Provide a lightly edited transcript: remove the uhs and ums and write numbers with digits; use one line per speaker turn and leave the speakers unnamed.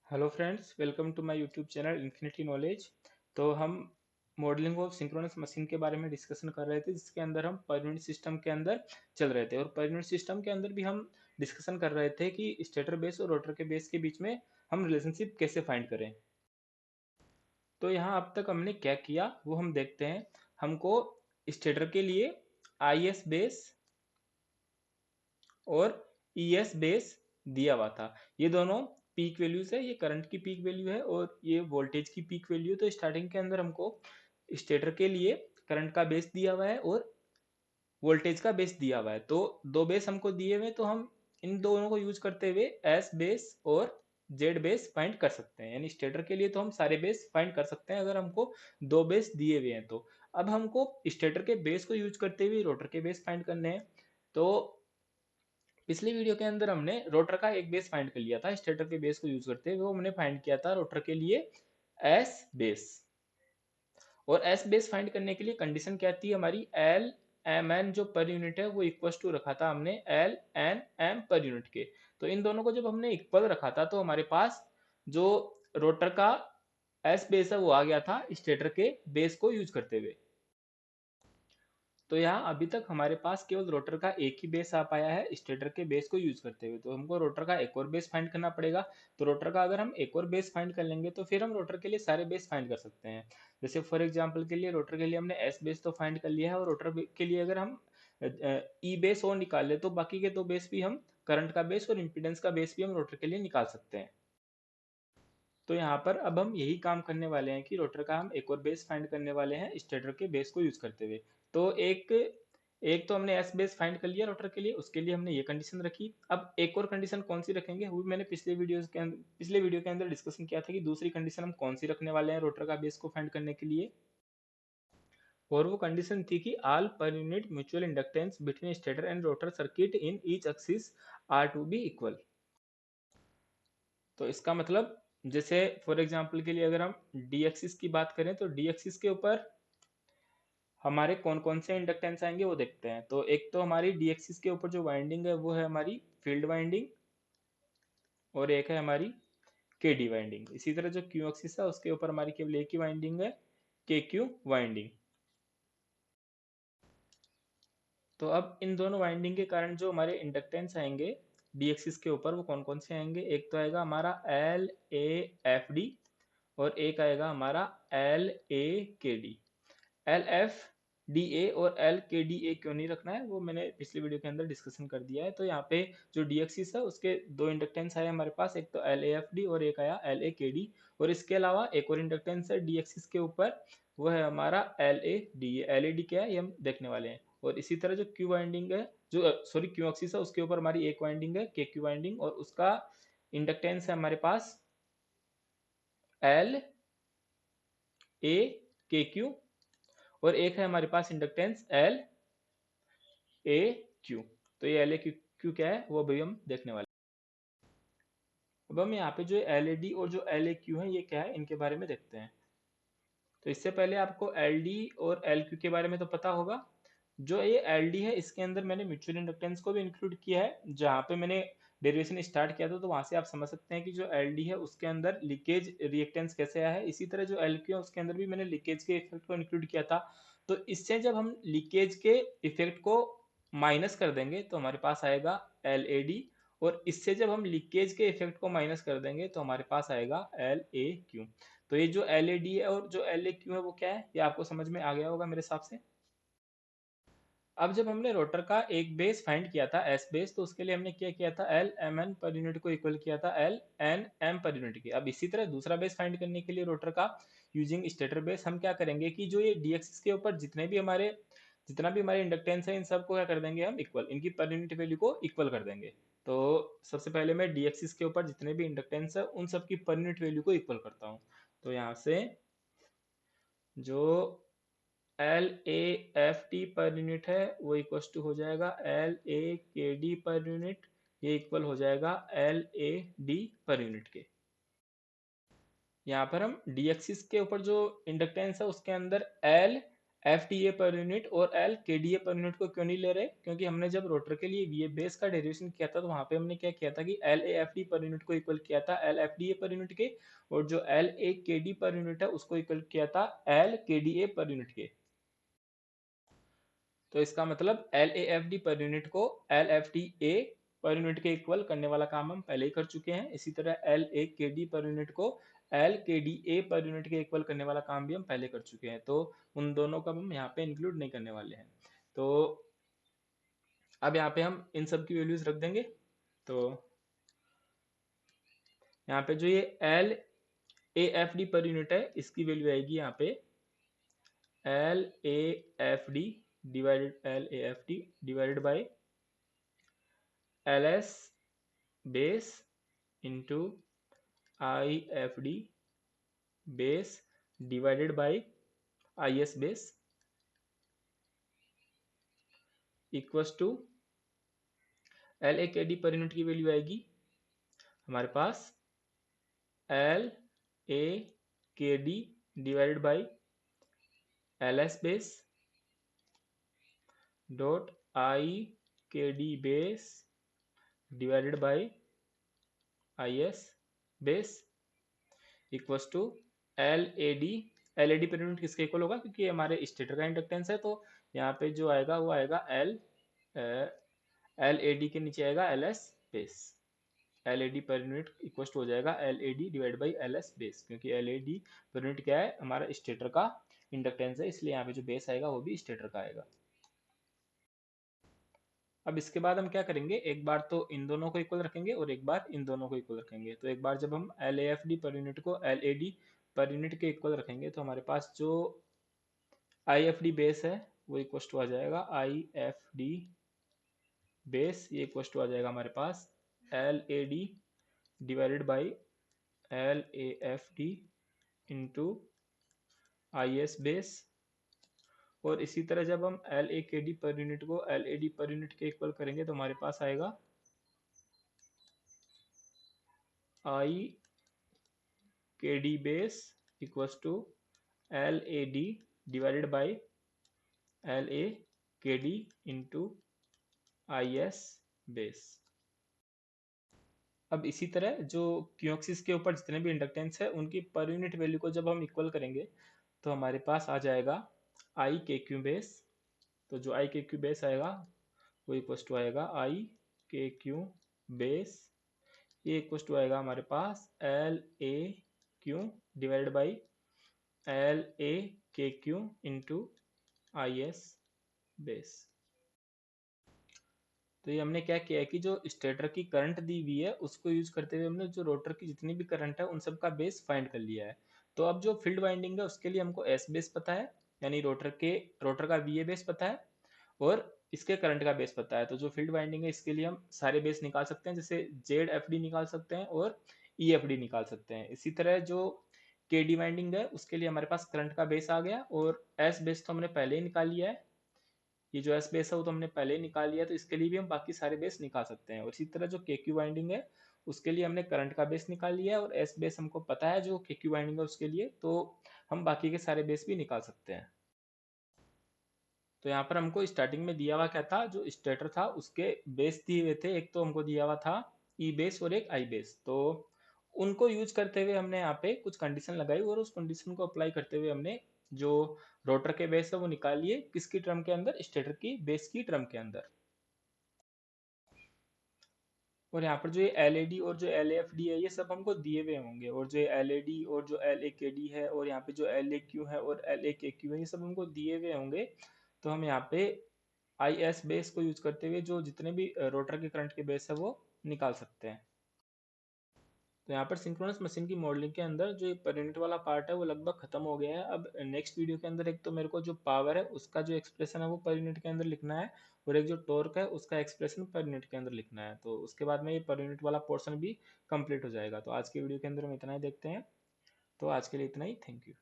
Hello friends, welcome to my YouTube channel infinity knowledge. तो हम modelling of synchronous machine के बारे में डिस्कशन कर रहे थे, जिसके अंदर हम पर यूनिट सिस्टम के अंदर चल रहे थे। और पर यूनिट सिस्टम के अंदर भी हम डिस्कशन कर रहे थे कि स्टेटर बेस और रोटर के बेस के बीच में हम रिलेशनशिप कैसे फाइंड करें। तो यहाँ अब तक हमने क्या किया वो हम देखते हैं। हमको स्टेटर के लिए आई एस बेस और ES बेस दिया हुआ था। ये दोनों पीक वैल्यूज है, ये करंट की पीक वैल्यू है और ये वोल्टेज की पीक वैल्यू है। तो स्टार्टिंग के अंदर हमको स्टेटर के लिए करंट का बेस दिया हुआ है और वोल्टेज का बेस दिया हुआ है। तो दो बेस हमको दिए हुए, तो हम इन दोनों को यूज करते हुए एस बेस और जेड बेस फाइंड कर सकते हैं। यानी स्टेटर के लिए तो हम सारे बेस फाइंड कर सकते हैं अगर हमको दो बेस दिए हुए हैं। तो अब हमको स्टेटर के बेस को यूज करते हुए रोटर के बेस फाइंड करने हैं। तो पिछली वीडियो के अंदर हमने रोटर का एक बेस फाइंड कर लिया था स्टेटर के बेस को यूज करते हुए। वो हमने फाइंड किया था रोटर के लिए एस बेस। और एस बेस फाइंड करने के लिए कंडीशन क्या थी हमारी, एल एम एन जो पर यूनिट है वो इक्वल टू रखा था हमने L N M per unit के। तो इन दोनों को जब हमने इक्वल रखा था तो हमारे पास जो रोटर का एस बेस है वो आ गया था स्टेटर के बेस को यूज करते हुए। तो यहाँ अभी तक हमारे पास केवल रोटर का एक ही बेस आ पाया है स्टेटर के बेस को यूज करते हुए। तो हमको रोटर का एक और बेस फाइंड करना पड़ेगा। तो रोटर का अगर हम एक और बेस फाइंड कर लेंगे तो फिर हम रोटर के लिए सारे बेस फाइंड कर सकते हैं। जैसे फॉर एग्जांपल के लिए रोटर के लिए हमने एस बेस तो फाइंड कर लिया है, और रोटर के लिए अगर हम ई बेस और निकाल ले तो बाकी के दो बेस भी हम, करंट का बेस और इम्पीडेंस का बेस भी हम रोटर के लिए निकाल सकते हैं। तो यहाँ पर अब हम यही काम करने वाले हैं कि रोटर का हम एक और बेस फाइंड करने वाले हैं स्टेटर के बेस को यूज करते हुए। तो एक एक तो हमने एस बेस फाइंड कर लिया रोटर के लिए, उसके लिए हमने ये कंडीशन रखी। अब एक और कंडीशन कौन सी रखेंगे वो भी मैंने पिछले वीडियो के अंदर डिस्कशन किया था कि दूसरी कंडीशन हम कौन सी रखने वाले हैं रोटर का बेस को फाइंड करने के लिए। और वो कंडीशन थी कि all per unit mutual inductance between stator and rotor circuit in each axis are to be equal. तो इसका मतलब, जैसे फॉर एग्जांपल के लिए अगर हम डी एक्सिस की बात करें तो डी एक्सिस के ऊपर हमारे कौन कौन से इंडक्टेंस आएंगे वो देखते हैं। तो एक तो हमारी डी एक्सिस के ऊपर जो वाइंडिंग है वो है हमारी फील्ड वाइंडिंग, और एक है हमारी के डी वाइंडिंग। इसी तरह जो क्यू एक्सिस है उसके ऊपर हमारी केवल एक ही वाइंडिंग है, के क्यू वाइंडिंग। तो अब इन दोनों वाइंडिंग के कारण जो हमारे इंडक्टेंस आएंगे डी एक्सिस के ऊपर वो कौन कौन से आएंगे, एक तो आएगा हमारा एल ए एफ डी और एक आएगा हमारा L A K D. L F D ए और एल के डी ए क्यों नहीं रखना है वो मैंने पिछली वीडियो के अंदर डिस्कशन कर दिया है। तो यहाँ पे जो डी एक्सिस है उसके दो इंडक्टेंस आए हमारे पास, एक तो एल ए एफ डी और एक आया एल ए के डी। और इसके अलावा एक और इंडक्टेंस है डी एक्सिस के ऊपर, वो है हमारा L A D. L A D क्या है ये हम देखने वाले हैं। और इसी तरह जो क्यू वाइंडिंग है, जो सॉरी क्यू एक्सिस है उसके ऊपर हमारी एक वाइंडिंग है के क्यू वाइंडिंग, और उसका इंडक्टेंस है हमारे पास एल ए के क्यू, और एक है हमारे पास इंडक्टेंस एल ए क्यू। तो ये एल ए क्यू क्या है वो अभी हम देखने वाले हैं। अब हम यहाँ पे जो एल ए डी और जो एल ए क्यू है ये क्या है इनके बारे में देखते हैं। तो इससे पहले आपको एल डी और एल क्यू के बारे में तो पता होगा। जो ये एल डी है इसके अंदर मैंने म्यूचुअल इंडक्टेंस को भी इंक्लूड किया है। जहाँ पे मैंने डेरिवेशन स्टार्ट किया था तो वहां से आप समझ सकते हैं कि जो एल डी है उसके अंदर लीकेज रिएक्टेंस कैसे आया है। इसी तरह जो एल क्यू है उसके अंदर भी मैंने लीकेज के इफेक्ट को इंक्लूड किया था। तो इससे जब हम लीकेज के इफेक्ट को माइनस कर देंगे तो हमारे पास आएगा एल ए डी, और इससे जब हम लीकेज के इफेक्ट को माइनस कर देंगे तो हमारे पास आएगा एल ए क्यू। तो ये जो एल ए डी है और जो एल ए क्यू है वो क्या है ये आपको समझ में आ गया होगा मेरे हिसाब से। अब जब हमने रोटर का एक बेस फाइंड किया था एस बेस, तो उसके लिए हमने क्या किया था, L M N per unit को इक्वल किया था L N M per unit के। अब इसी तरह दूसरा बेस फाइंड करने के लिए रोटर का यूजिंग स्टेटर बेस हम क्या करेंगे कि जो ये डी एक्सिस के ऊपर जितना भी हमारे इंडक्टेंस है इन सबको क्या कर देंगे हम इक्वल, इनकी पर यूनिट वैल्यू को इक्वल कर देंगे। तो सबसे पहले मैं डी एक्सिस के ऊपर जितने भी इंडक्टेंस है उन सब की पर यूनिट वैल्यू को इक्वल करता हूँ। तो यहाँ से जो एल ए एफ टी पर यूनिट है वो इक्वल टू हो जाएगा L A K D per unit, ये इक्वल हो जाएगा L A D per unit के। यहाँ पर हम डी एक्सिस के ऊपर जो इंडक्टेंस है उसके अंदर L F T A per unit और एल के डी ए पर यूनिट को क्यों नहीं ले रहे? क्योंकि हमने जब रोटर के लिए वी ए बेस का डेरिवेशन किया था तो वहां पे हमने क्या किया था कि L A F D per unit को इक्वल किया था L F D A per unit के, और जो L A K D per unit है उसको इक्वल किया था एल के डी ए पर यूनिट के। तो इसका मतलब L A F D per unit को L F D A per unit के इक्वल करने वाला काम हम पहले ही कर चुके हैं। इसी तरह L A K D per unit को एल के डी ए पर यूनिट के इक्वल करने वाला काम भी हम पहले कर चुके हैं, तो उन दोनों का हम यहाँ पे इंक्लूड नहीं करने वाले हैं। तो अब यहाँ पे हम इन सब की वैल्यूज रख देंगे। तो यहाँ पे जो ये L A F D per unit है इसकी वैल्यू आएगी यहाँ पे L A F D divided by L S base into I F D base divided by I S base equals to L A K D per unit की value आएगी हमारे पास L A K D divided by L S base dot I K D base divided by I S base equals to L A D per unit किसके equal होगा? क्योंकि हमारे stator का inductance है, तो यहाँ पे जो आएगा वो आएगा एल ए डी के नीचे आएगा L S base. L A D per unit equal हो जाएगा L A D divide by L S base, क्योंकि L A D per unit क्या है? हमारा स्टेटर का इंडक्टेंस है, इसलिए यहाँ पे जो बेस आएगा वो भी स्टेटर का आएगा। अब इसके बाद हम क्या करेंगे, एक बार तो इन दोनों को इक्वल रखेंगे और एक बार इन दोनों को इक्वल रखेंगे। तो एक बार जब हम L A F D per unit को L A D per unit के इक्वल रखेंगे तो हमारे पास जो आई एफ डी बेस है वो इक्वल टू आ जाएगा आई एफ डी बेस, ये इक्वल टू आ जाएगा हमारे पास L A D divided by L A F D into I S base. और इसी तरह जब हम L A K D per unit को L A D per unit के इक्वल करेंगे तो हमारे पास आएगा I K D base equals to L A D divided by L A K D into I S base. अब इसी तरह जो क्यू एक्सिस के ऊपर जितने भी इंडक्टेंस है उनकी पर यूनिट वैल्यू को जब हम इक्वल करेंगे तो हमारे पास आ जाएगा आई के क्यू बेस। तो जो आई के क्यू बेस आएगा वो इक्वल टू आएगा आई के क्यू बेस, ये इक्वल टू आएगा हमारे पास L A Q divided by L A K Q into I S base. तो ये हमने क्या किया है कि जो स्टेटर की करंट दी हुई है उसको यूज करते हुए हमने जो रोटर की जितनी भी करंट है उन सब का बेस फाइंड कर लिया है। तो अब जो फील्ड वाइंडिंग है उसके लिए हमको एस बेस पता है, यानी रोटर का वी ए बेस पता है और इसके करंट का बेस पता है। तो जो फील्ड वाइंडिंग है इसके लिए हम सारे बेस निकाल सकते हैं, जैसे जेड एफ डी निकाल सकते हैं और ई एफ डी निकाल सकते हैं। इसी तरह जो के डी वाइंडिंग है उसके लिए हमारे पास करंट का बेस आ गया और एस बेस तो हमने पहले ही निकाल लिया है, ये जो एस बेस है वो तो हमने पहले ही निकाल लिया, तो इसके लिए भी हम बाकी सारे बेस निकाल सकते हैं। और इसी तरह जो के क्यू वाइंडिंग है उसके लिए हमने करंट का बेस निकाल लिया है और एस बेस हमको पता है जो के क्यू वाइंडिंग है उसके लिए, तो हम बाकी के सारे बेस भी निकाल सकते हैं। तो यहाँ पर हमको स्टार्टिंग में दिया हुआ क्या था, जो स्टेटर था उसके बेस दिए हुए थे, एक तो हमको दिया हुआ था ई बेस और एक आई बेस। तो उनको यूज करते हुए हमने यहाँ पे कुछ कंडीशन लगाई और उस कंडीशन को अप्लाई करते हुए हमने जो रोटर के बेस है वो निकाल लिए किसकी टर्म के अंदर, स्टेटर की बेस की टर्म के अंदर। और यहाँ पर जो ये एल ए डी और जो एल एफ डी है ये सब हमको दिए हुए होंगे, और जो एल ए डी और जो एल ए के डी है और यहाँ पे जो एल ए क्यू है और एल ए के क्यू है ये सब हमको दिए हुए होंगे। तो हम यहाँ पे आई एस बेस को यूज करते हुए जो जितने भी रोटर के करंट के बेस है वो निकाल सकते हैं। तो यहाँ पर सिंक्रोनस मशीन की मॉडलिंग के अंदर जो पर यूनिट वाला पार्ट है वो लगभग खत्म हो गया है। अब नेक्स्ट वीडियो के अंदर एक तो मेरे को जो पावर है उसका जो एक्सप्रेशन है वो पर यूनिट के अंदर लिखना है और एक जो टॉर्क है उसका एक्सप्रेशन पर यूनिट के अंदर लिखना है। तो उसके बाद में ये पर यूनिट वाला पोर्शन भी कंप्लीट हो जाएगा। तो आज के वीडियो के अंदर हम इतना ही देखते हैं। तो आज के लिए इतना ही, थैंक यू।